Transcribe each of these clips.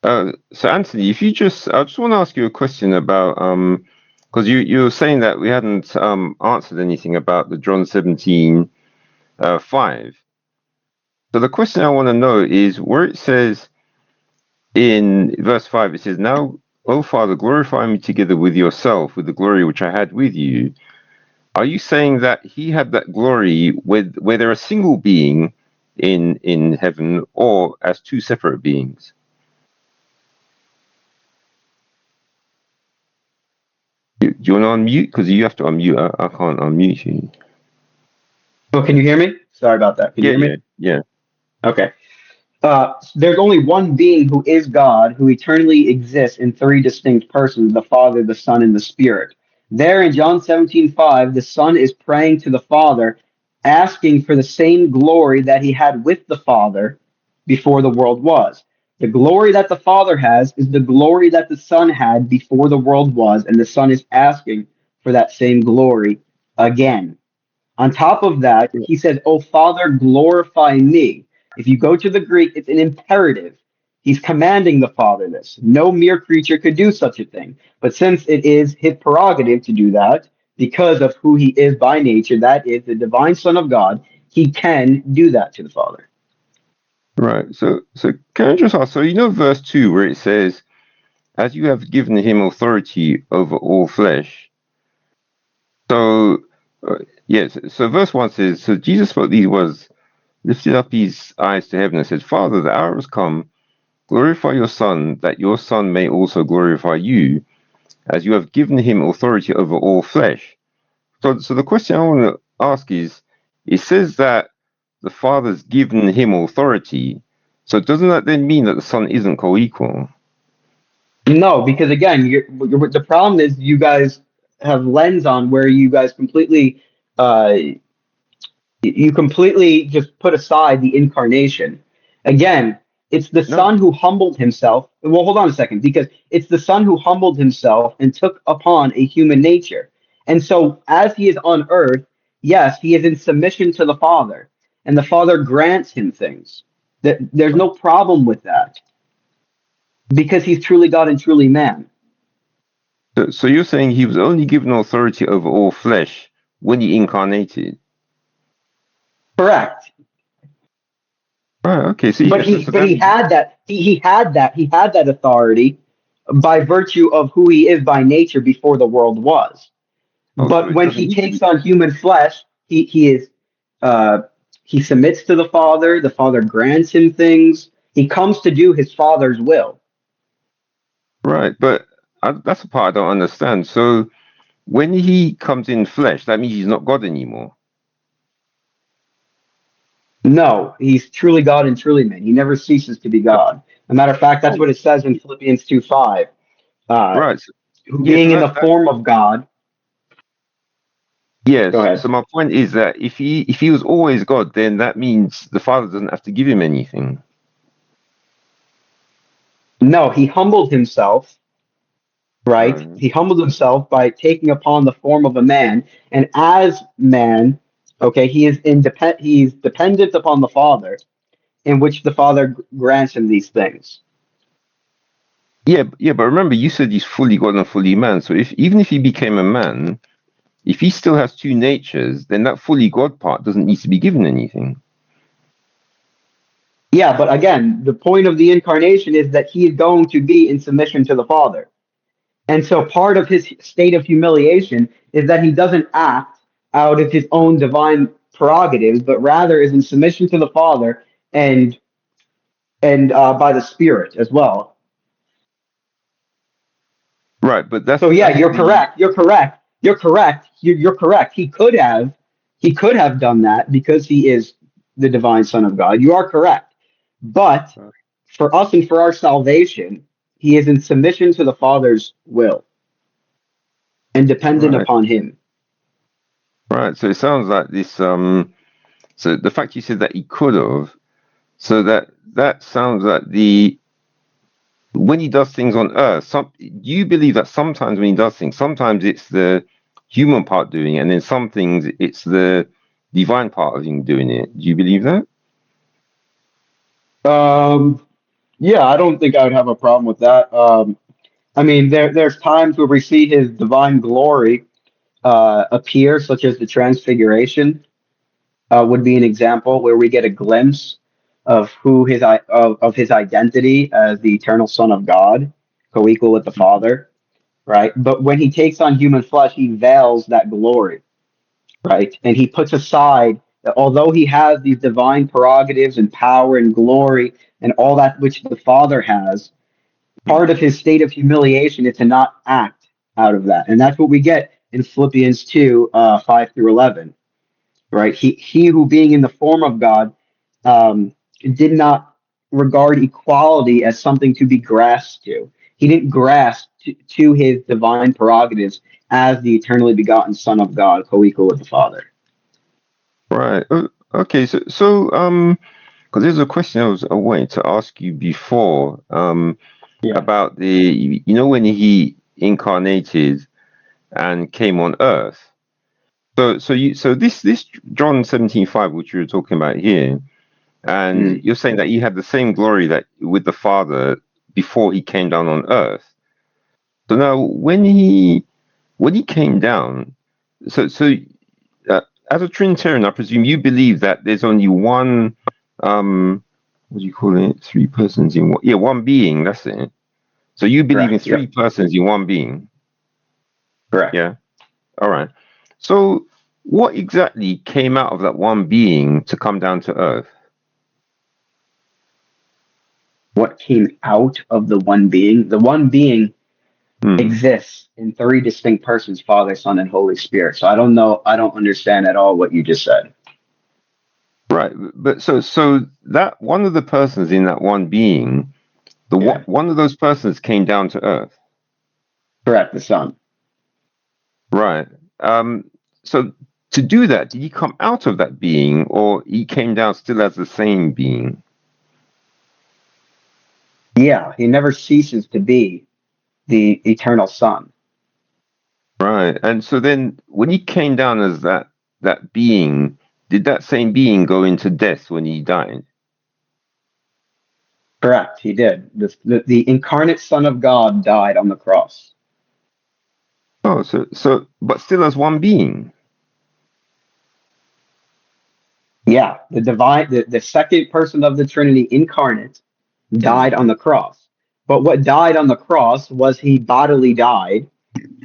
So Anthony, if you I just want to ask you a question about because you were saying that we hadn't answered anything about the John 17 5. So the question I want to know is where it says in verse 5, it says, "Now, O Father, glorify me together with yourself, with the glory which I had with you." Are you saying that he had that glory with whether a single being in heaven or as two separate beings? Do you want to unmute? Because you have to unmute. I can't unmute you. Oh, can you hear me? Sorry about that. Can you hear me? Yeah. Okay. There's only one being who is God, who eternally exists in three distinct persons, the Father, the Son, and the Spirit. There in John 17:5, the Son is praying to the Father, asking for the same glory that he had with the Father before the world was. The glory that the Father has is the glory that the Son had before the world was, and the Son is asking for that same glory again. On top of that, he says, "Oh, Father, glorify me." If you go to the Greek, it's an imperative. He's commanding the Father this. No mere creature could do such a thing. But since it is his prerogative to do that, because of who he is by nature, that is the divine Son of God, he can do that to the Father. Right. So can I just ask? So verse 2 where it says, "As you have given him authority over all flesh." So yes. So verse 1 says, "So Jesus spoke these words, lifted up his eyes to heaven, and said, Father, the hour has come. Glorify your Son, that your Son may also glorify you, as you have given him authority over all flesh." So the question I want to ask is, it says that the Father's given him authority. So doesn't that then mean that the Son isn't co-equal? No, because again, the problem is you guys have lens on where you guys completely uh, you completely just put aside the incarnation. Again, it's the No. Son who humbled himself. Well, hold on a second, because it's the Son who humbled himself and took upon a human nature. And so, as he is on earth, yes, he is in submission to the Father, and the Father grants him things. There's no problem with that because he's truly God and truly man. So you're saying he was only given authority over all flesh when he incarnated? Correct. Right. Okay. So But he had that authority by virtue of who he is by nature before the world was. so But it when doesn't he need to takes be. on human flesh, uh, he submits to the Father. The Father grants him things. He comes to do his Father's will. Right. But that's the part I don't understand. So when he comes in flesh, that means he's not God anymore. No, he's truly God and truly man. He never ceases to be God. As a matter of fact, that's Oh, what it says in Philippians 2:5. right. Yeah. Being in the form of God. Go Yes. ahead. So my point is that if he was always God, then that means the Father doesn't have to give him anything. No, he humbled himself, right? Right. He humbled himself by taking upon the form of a man, and as man, okay, he's dependent upon the Father, in which the Father grants him these things. Yeah. But remember, you said he's fully God and fully man. So even if he became a man, if he still has two natures, then that fully God part doesn't need to be given anything. Yeah, but again, the point of the incarnation is that he is going to be in submission to the Father. And so part of his state of humiliation is that he doesn't act out of his own divine prerogatives, but rather is in submission to the Father and by the Spirit as well. Right. But So yeah, that's you're the correct. You're correct. You're correct. You're correct. He could have done that because he is the divine Son of God. You are correct. But for us and for our salvation, he is in submission to the Father's will and dependent right. upon him. Right. So it sounds like this. So the fact you said that he could have, so that sounds like the when he does things on Earth. Do you believe that sometimes when he does things, sometimes it's the human part doing it, and then some things it's the divine part of him doing it? Do you believe that? Um, Yeah, I don't think I would have a problem with that. I mean, there's times where we see his divine glory appear, such as the Transfiguration would be an example where we get a glimpse of of his identity as the eternal Son of God, co-equal with the Father, right? But when he takes on human flesh, he veils that glory, right? And he puts aside that although he has these divine prerogatives and power and glory and all that which the Father has, part of his state of humiliation is to not act out of that. And that's what we get in Philippians 2, 5 through 11, right? He who being in the form of God did not regard equality as something to be grasped to. He didn't grasp to his divine prerogatives as the eternally begotten Son of God, co-equal with the Father. Right. Okay. Because there's a question I was wanting to ask you before, Yeah. about when he incarnated and came on Earth. So this John 17:5, which you were talking about here, and Mm. you're saying that he had the same glory that with the Father before he came down on Earth. So now when he came down, so uh, as a Trinitarian, I presume you believe that there's only one, what do you call it? Three persons in one. Yeah, one being. That's it. So you believe in Correct. three Yep. persons in one being. Correct. Yeah. All right. So what exactly came out of that one being to come down to Earth? What came out of the one being? The one being Hmm. exists in three distinct persons, Father, Son, and Holy Spirit. So I don't know. I don't understand at all what you just said. Right. But so that one of the persons in that one being, Yeah. one of those persons came down to Earth. Correct. The Son. Right. So to do that, did he come out of that being, or he came down still as the same being? Yeah. He never ceases to be the eternal Son. Right. And so then when he came down as that being, did that same being go into death when he died? Correct. He did. The incarnate Son of God died on the cross. Oh, so but still as one being. Yeah. The second person of the Trinity incarnate died Mm, on the cross. But what died on the cross was he bodily died.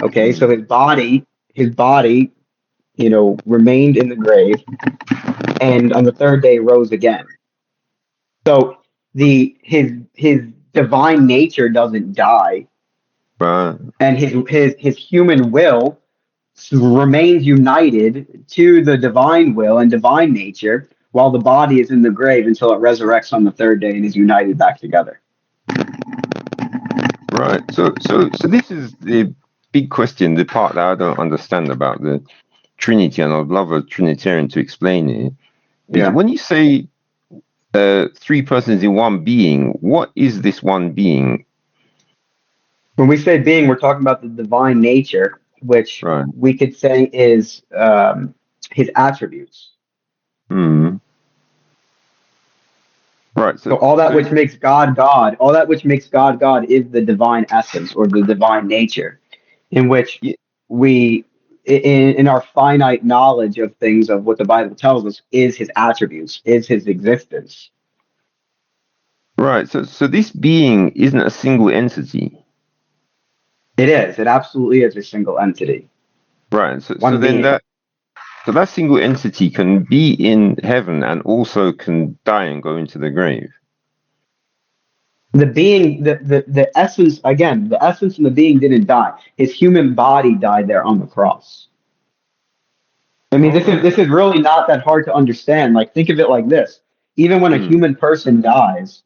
Okay. So mm, his body, remained in the grave and on the third day rose again. So his divine nature doesn't die, right. and his human will remains united to the divine will and divine nature, while the body is in the grave until it resurrects on the third day and is united back together. Right. So this is the big question, the part that I don't understand about the Trinity, and I'd love a Trinitarian to explain it. Is Yeah. when you say three persons in one being, what is this one being? When we say being, we're talking about the divine nature, which Right. we could say is his attributes. Hmm. Right. So all that which makes God God, all that which makes God God is the divine essence or the divine nature, in which Yeah, we, in our finite knowledge of things, of what the Bible tells us, is his attributes, is his existence. right. So this being isn't a single entity. It is. It absolutely is a single entity, Right. So one then being. that single entity can be in heaven and also can die and go into the grave. The being, the essence, again, the essence and the being didn't die. His human body died there on the cross. I mean, All this is right. really not that hard to understand. Like, think of it like this: even when a Hmm. human person dies,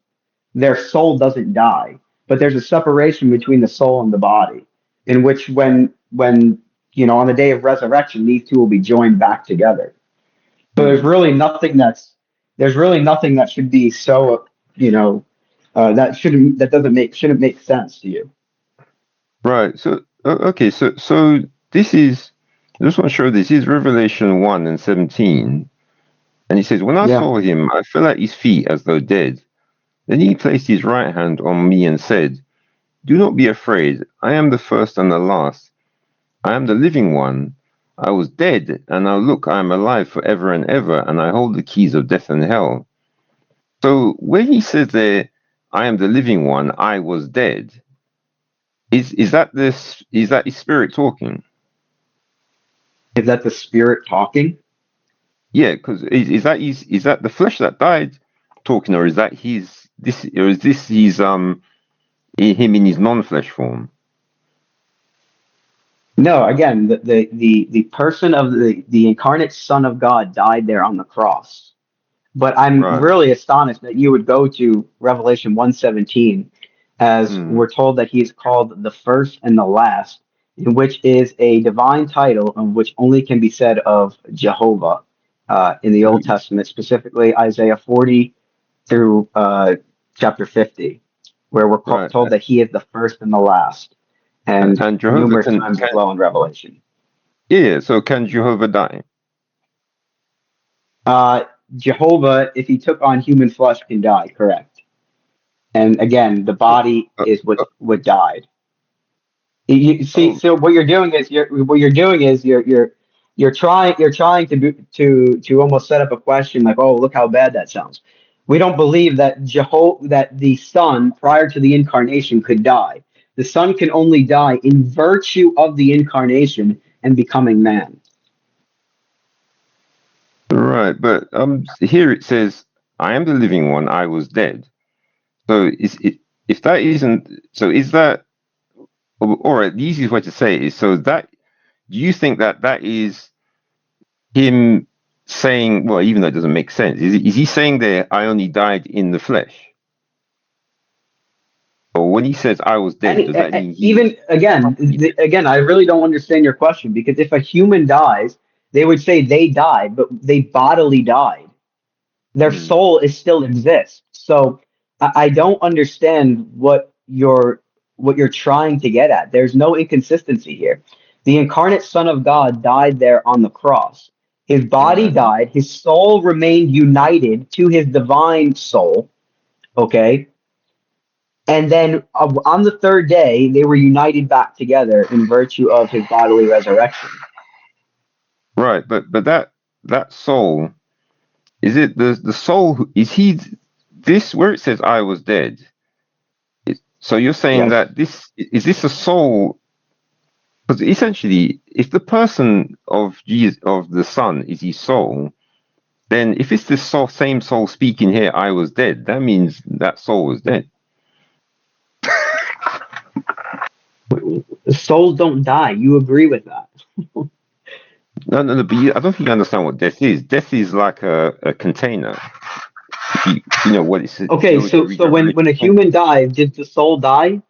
their soul doesn't die, but there's a separation between the soul and the body, in which when on the day of resurrection, these two will be joined back together. So Hmm. there's really nothing that should be so that shouldn't make sense to you. Right. So okay. So this is. I just want to show this. Is Revelation 1:17, and he says, "When I Yeah. saw him, I fell at his feet as though dead. Then he placed his right hand on me and said, Do not be afraid. I am the first and the last. I am the living one. I was dead, and now look, I am alive forever and ever, and I hold the keys of death and hell. So when he says there, I am the living one, I was dead, is that his spirit talking? Is that the Spirit talking? Yeah, because is that the flesh that died talking, or is that him in his non-flesh form? No, again, the person of the incarnate Son of God died there on the cross. But I'm Right. really astonished that you would go to Revelation 1:17, as Hmm. we're told that he is called the first and the last, in which is a divine title, of which only can be said of Jehovah in the Old Testament, specifically Isaiah 40 through chapter 50, where we're Right. told that he is the first and the last, and And Jehovah numerous can times as well in Revelation. yeah. So can Jehovah die? Uh, Jehovah, if he took on human flesh, can die, correct? And again, the body Uh, is uh, what died. You see, oh, so what you're doing is you're trying to almost set up a question like, oh, look how bad that sounds. We don't believe that that the Son prior to the incarnation could die. The Son can only die in virtue of the incarnation and becoming man. right. But here it says, "I am the living one. I was dead." So if that isn't so, is that or the easiest way to say it is so that do you think that that is him saying, well, even though it doesn't make sense, is he saying there, "I only died in the flesh"? Or when he says, "I was dead," And does that mean he? even again, I really don't understand your question, because if a human dies, they would say they died, but they bodily died. Their Hmm, soul is still exists. So I don't understand what you're trying to get at. There's no inconsistency here. The incarnate Son of God died there on the cross. His body right, died. His soul remained united to his divine soul. Okay, and then on the third day, they were united back together in virtue of his bodily resurrection. right. But that soul, is it the soul? Is he this where it says, "I was dead"? So you're saying Yes. that this a soul? Because essentially, if the person of Jesus, of the Son, is his soul, then if it's the same soul speaking here, "I was dead," that means that soul was dead. Souls don't die. You agree with that? No, no, no. But I don't think you understand what death is. Death is like a container. If you know what it's, Okay, if you so read so when Revelation when a 20, human dies, did the soul die?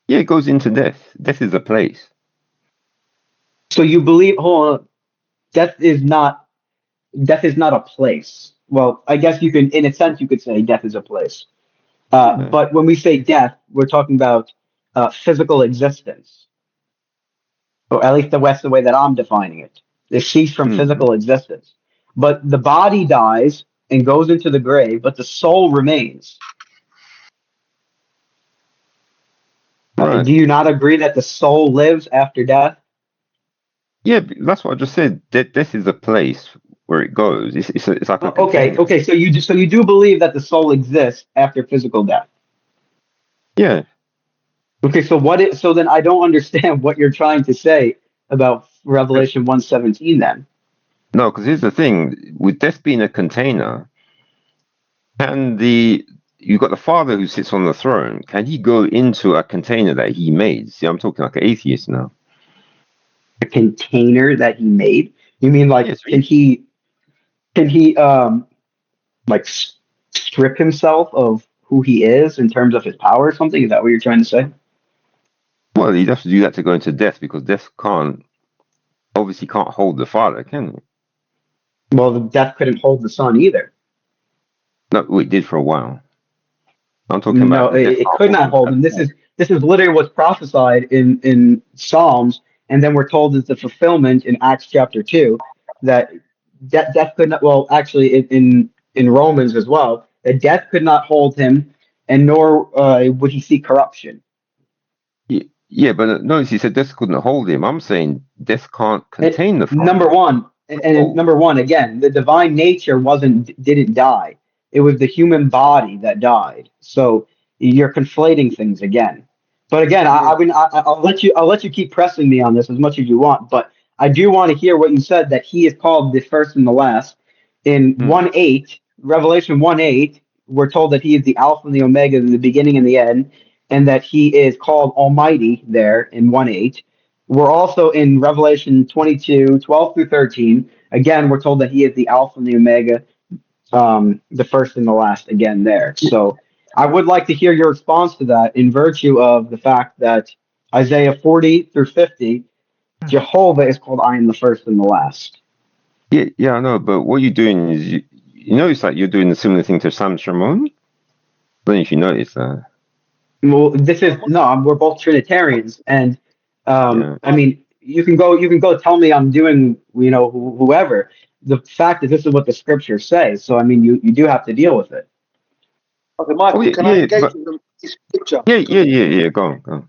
yeah, it goes into death. Death is a place. So you believe? Hold on. Death is not death is not a place. Well, I guess you can, in a sense, you could say death is a place. Yeah. But when we say death, we're talking about physical existence, or at least that's the way that I'm defining it. They cease from Hmm. physical existence. But the body dies and goes into the grave, but the soul remains. Right. Do you not agree that the soul lives after death? Yeah, that's what I just said. Death is a place where it goes. It's like a Okay, container. okay. So you do believe that the soul exists after physical death. Yeah. Okay, so then I don't understand what you're trying to say about Revelation 1:17 then. No, because here's the thing: with death being a container, can you've got the Father who sits on the throne? Can he go into a container that he made? See, I'm talking like an atheist now. A container that he made? You mean like Yes. can he like strip himself of who he is in terms of his power or something? Is that what you're trying to say? Well, he'd have to do that to go into death because death can't obviously can't hold the Father, can it? Well, the death couldn't hold the son either. No, well, it did for a while. I'm talking No, about the it, death it can't could hold not him hold at him. This all. is this is literally what's prophesied in Psalms, and then we're told is the fulfillment in Acts chapter 2 that death could not. Well, actually, in Romans as well, that death could not hold him, and nor would he see corruption. Yeah, but notice he said death couldn't hold him. I'm saying death can't contain the Father. Number one, number one, again, the divine nature didn't die. It was the human body that died. So you're conflating things again. But again, I'll let you keep pressing me on this as much as you want. But I do want to hear what you said, that he is called the first and the last. In 1:8, Revelation 1:8, we're told that he is the Alpha and the Omega, the beginning and the end, and that he is called Almighty there in 1:8. We're also in Revelation 22:12 through 13. Again, we're told that he is the Alpha and the Omega, the first and the last again there. So I would like to hear your response to that in virtue of the fact that Isaiah 40 through 50, Jehovah is called I am the first and the last. Yeah, I know, but what you're doing is, you notice that you're doing a similar thing to Sam Shimon? I don't know if you noticed that. Well, we're both Trinitarians, and I mean, you can go tell me I'm doing, whoever. The fact is, this is what the scriptures say. So I mean, you do have to deal with it. Okay, Michael, can I engage with this scripture? Yeah. Go on.